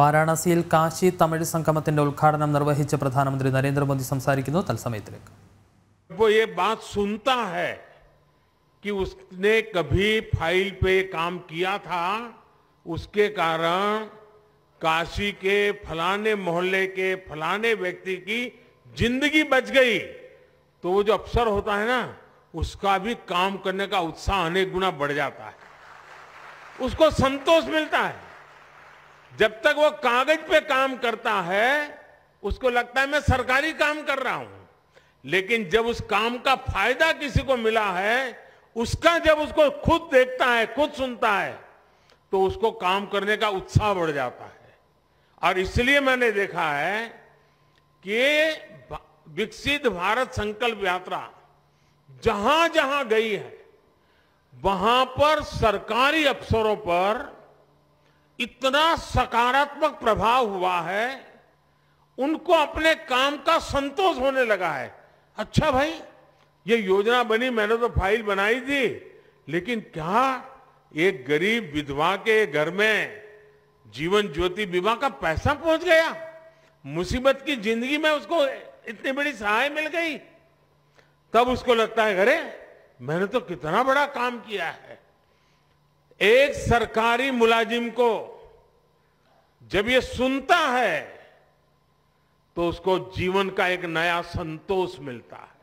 വാരാണസിയിൽ കാശി തമിഴ് സംഗമത്തിന്റെ ഉദ്ഘാടനം നിർവഹിച്ച പ്രധാനമന്ത്രി നരേന്ദ്രമോദി സംസാരിക്കുന്നു. തത്സമയത്തിലേക്ക് वो ये बात सुनता है कि उसने कभी फाइल पे काम किया था, उसके कारण काशी के फलाने मोहल्ले के फलाने व्यक्ति की जिंदगी बच गई, तो वो जो अफसर होता है ना, उसका भी काम करने का उत्साह अनेक गुना बढ़ जाता है, उसको संतोष मिलता है. जब तक वो कागज पे काम करता है उसको लगता है मैं सरकारी काम कर रहा हूं, लेकिन जब उस काम का फायदा किसी को मिला है, उसका जब उसको खुद देखता है, खुद सुनता है, तो उसको काम करने का उत्साह बढ़ जाता है. और इसलिए मैंने देखा है कि विकसित भारत संकल्प यात्रा जहां जहां गई है, वहां पर सरकारी अफसरों पर इतना सकारात्मक प्रभाव हुआ है, उनको अपने काम का संतोष होने लगा है. अच्छा भाई, ये योजना बनी, मैंने तो फाइल बनाई थी, लेकिन क्या एक गरीब विधवा के घर में जीवन ज्योति बीमा का पैसा पहुंच गया? मुसीबत की जिंदगी में उसको इतनी बड़ी सहाय मिल गई. तब उसको लगता है अरे मैंने तो कितना बड़ा काम किया है. एक सरकारी मुलाजिम को जब ये सुनता है तो उसको जीवन का एक नया संतोष मिलता है.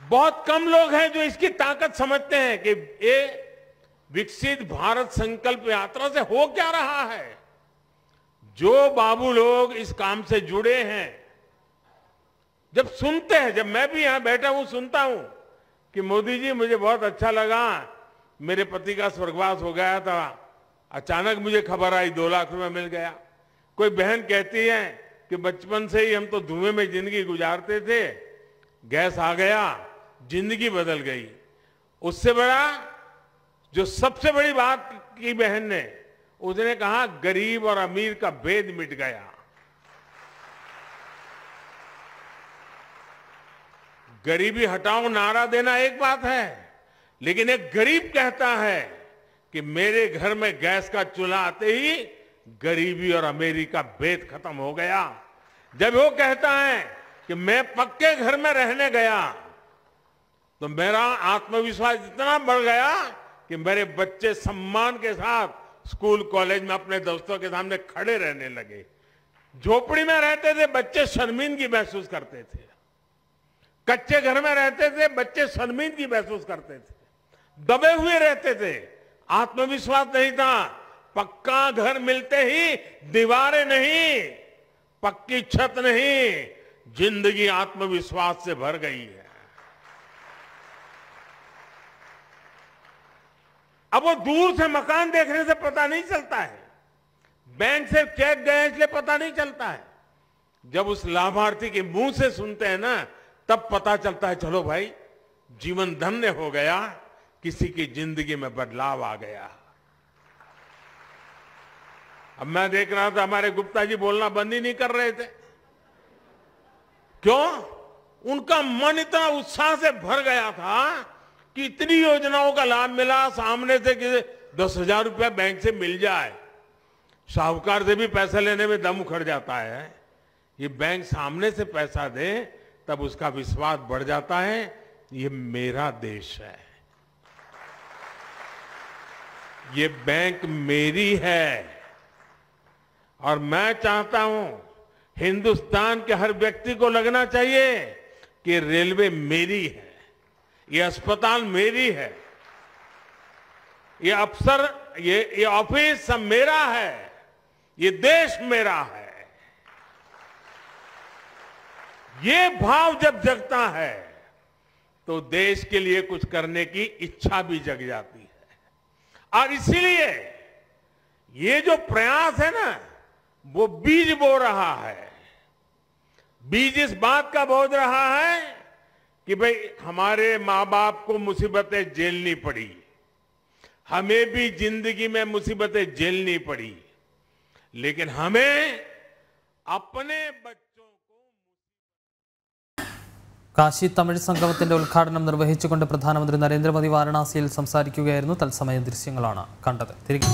बहुत कम लोग हैं जो इसकी ताकत समझते हैं कि ये विकसित भारत संकल्प यात्रा से हो क्या रहा है. जो बाबू लोग इस काम से जुड़े हैं, जब सुनते हैं, जब मैं भी यहां बैठा हूं सुनता हूं कि मोदी जी मुझे बहुत अच्छा लगा, मेरे पति का स्वर्गवास हो गया था, अचानक मुझे खबर आई 2 लाख रुपए मिल गया. कोई बहन कहती है कि बचपन से ही हम तो धुएं में जिंदगी गुजारते थे, गैस आ गया, जिंदगी बदल गई. उससे बड़ा जो सबसे बड़ी बात की बहन ने, उसने कहा गरीब और अमीर का भेद मिट गया. गरीबी हटाओ नारा देना एक बात है, लेकिन एक गरीब कहता है कि मेरे घर में गैस का चूल्हा आते ही गरीबी और अमीरी का भेद खत्म हो गया. जब वो कहता है कि मैं पक्के घर में रहने गया तो मेरा आत्मविश्वास इतना बढ़ गया कि मेरे बच्चे सम्मान के साथ स्कूल कॉलेज में अपने दोस्तों के सामने खड़े रहने लगे. झोपड़ी में रहते थे बच्चे शर्मिंदगी महसूस करते थे, कच्चे घर में रहते थे बच्चे शर्मिंदगी महसूस करते थे, दबे हुए रहते थे, आत्मविश्वास नहीं था. पक्का घर मिलते ही दीवारें नहीं, पक्की छत नहीं, जिंदगी आत्मविश्वास से भर गई है. अब वो दूर से मकान देखने से पता नहीं चलता है, बैंक से चेक गए इसलिए पता नहीं चलता है. जब उस लाभार्थी के मुंह से सुनते हैं ना, तब पता चलता है चलो भाई जीवन धन्य हो गया, किसी की जिंदगी में बदलाव आ गया. अब मैं देख रहा था हमारे गुप्ता जी बोलना बंद ही नहीं कर रहे थे. क्यों? उनका मन इतना उत्साह से भर गया था कि इतनी योजनाओं का लाभ मिला, सामने से कि 10,000 रुपया बैंक से मिल जाए. साहूकार से भी पैसा लेने में दम उखड़ जाता है, ये बैंक सामने से पैसा दे तब उसका विश्वास बढ़ जाता है, ये मेरा देश है, ये बैंक मेरी है. और मैं चाहता हूं हिंदुस्तान के हर व्यक्ति को लगना चाहिए कि रेलवे मेरी है, ये अस्पताल मेरी है, ये अफसर, ये ऑफिस सब मेरा है, ये देश मेरा है. ये भाव जब जगता है तो देश के लिए कुछ करने की इच्छा भी जग जाती है. और इसीलिए ये जो प्रयास है ना, वो बीज बो रहा है. बीज इस बात का बो रहा है कि भाई हमारे माँ बाप को मुसीबतें झेलनी पड़ी, हमें भी जिंदगी में मुसीबतें झेलनी पड़ी, लेकिन हमें अपने बच्चों കാശി തമിഴ് സംഗമത്തിന്റെ ഉദ്ഘാടനം നിർവഹിച്ചുകൊണ്ട് പ്രധാനമന്ത്രി നരേന്ദ്രമോദി വാരണാസിയിൽ സംസാരിക്കുകയായിരുന്നു. തത്സമയ ദൃശ്യങ്ങളാണ് കണ്ടത്. തിരികെ